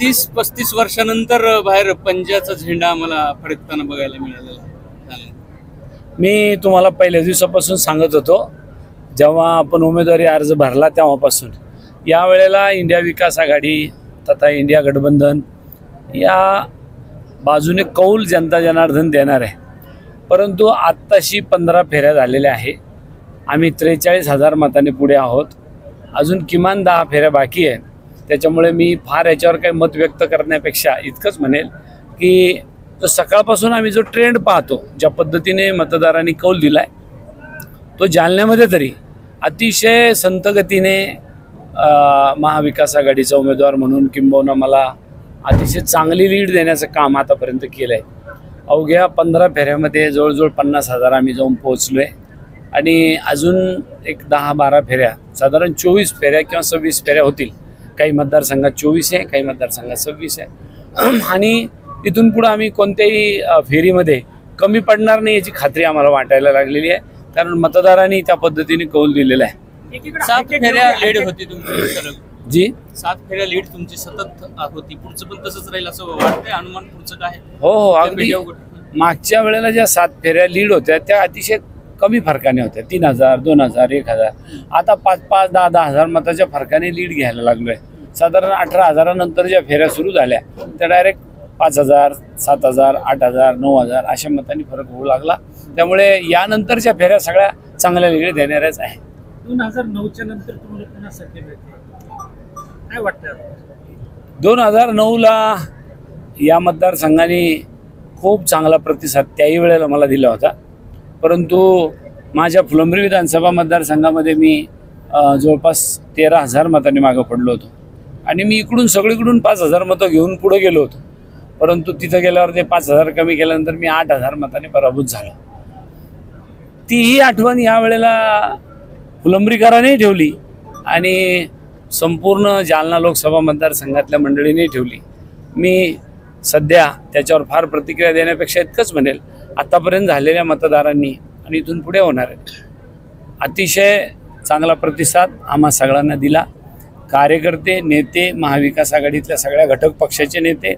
30-35 वर्षानंतर बाहेर पंजाचा झेंडा आम्हाला फडकताना बघायला मिळालेला आहे. मी तुम्हाला पहिल्या दिवसापासून सांगत होतो, जेव्हा आपण उमेदवारी अर्ज भरला तेव्हापासून यावेळेला इंडिया विकास आघाडी तथा इंडिया गठबंधन या बाजूने कौल जनता जनार्दन देणार आहे. परंतु आत्ताशी 15 फेऱ्या झालेल्या आहे. आम्ही 43,000 मतांनी पुढे आहोत. अजून किमान 10 फेऱ्या बाकी आहे. त्याच्यामुळे मी फार याच्यावर काही मत व्यक्त करण्यापेक्षा इतकंच म्हणेल की तो सकाळपासून आम्ही जो ट्रेंड पाहतो, ज्या पद्धतीने मतदारांनी कौल दिलाय, तो जालन्यामध्ये तरी अतिशय संतगतीने महाविकास आघाडीचा उमेदवार म्हणून किंबहुना मला अतिशय चांगली लीड देण्याचं काम आतापर्यंत केलं आहे. अवघ्या 15 फेऱ्यामध्ये जवळजवळ 50,000 आम्ही जाऊन पोहोचलो आहे. आणि अजून एक 10-12 फेऱ्या, साधारण 24 फेऱ्या किंवा 26 फेऱ्या होतील. काही मतदारसंघात 24 आहे, काही मतदारसंघात 26 आहे. आणि इथून पुढे आम्ही कोणत्याही फेरीमध्ये कमी पडणार नाही याची खात्री आम्हाला वाटायला लागलेली आहे. कारण मतदारांनी त्या पद्धतीने कौल दिलेला आहे. 7 फेऱ्या लीड होती तुमची जी 7 फेऱ्या लीड तुमची सतत होती. पुढचं पण तसंच राहील असं वाटतंय? अनुमान पुढचं काय? हो, अगदी मागच्या वेळेला ज्या 7 फेऱ्या लीड होत्या त्या अतिशय कमी फरकाने होत्या. 3,000, 2,000, 1,000. आता 5-5, 10-10,000 मताच्या फरकाने लीड घ्यायला लागलोय. साधारण 18,000 नंतर ज्या फेऱ्या सुरू झाल्या त्या डायरेक्ट 5,000, 7,000, 8,000, 9,000 अशा मतांनी फरक होऊ लागला. त्यामुळे यानंतरच्या फेऱ्या सगळ्या चांगल्या लीड देणाऱ्याच आहे. 2009च्या नंतर तुम्हाला पुन्हा संधी मिळते, काय वाटतं? 2009ला या मतदारसंघाने खूप चांगला प्रतिसाद त्याही वेळेला मला दिला होता. परंतु माझ्या फुलंब्री विधानसभा मतदारसंघामध्ये मी जवळपास 13,000 मतांनी मागं पडलो होतो. आणि मी इकडून सगळीकडून 5,000 मतं घेऊन पुढे गेलो होतो. परंतु तिथं गेल्यावर ते 5,000 कमी केल्यानंतर मी 8,000 मतांनी पराभूत झालो. तीही आठवण यावेळेला फुलंब्रीकरांनी ठेवली आणि संपूर्ण जालना लोकसभा मतदारसंघातल्या मंडळींनी ठेवली. मी सध्या त्याच्यावर फार प्रतिक्रिया देण्यापेक्षा इतकंच म्हणेल, आतापर्यंत झालेल्या मतदारांनी आणि इथून पुढे होणार आहे अतिशय चांगला प्रतिसाद आम्हा सगळ्यांना दिला. कार्यकर्ते, नेते, महाविकास आघाडीतल्या सगळ्या घटक पक्षाचे नेते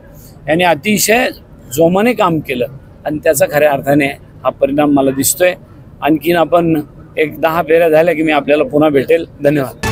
यांनी अतिशय जोमाने काम केलं आणि त्याचा खऱ्या अर्थाने हा परिणाम मला दिसतोय. आणखीन आपण एक 10 फेऱ्या झाल्या की मी आपल्याला पुन्हा भेटेल. धन्यवाद.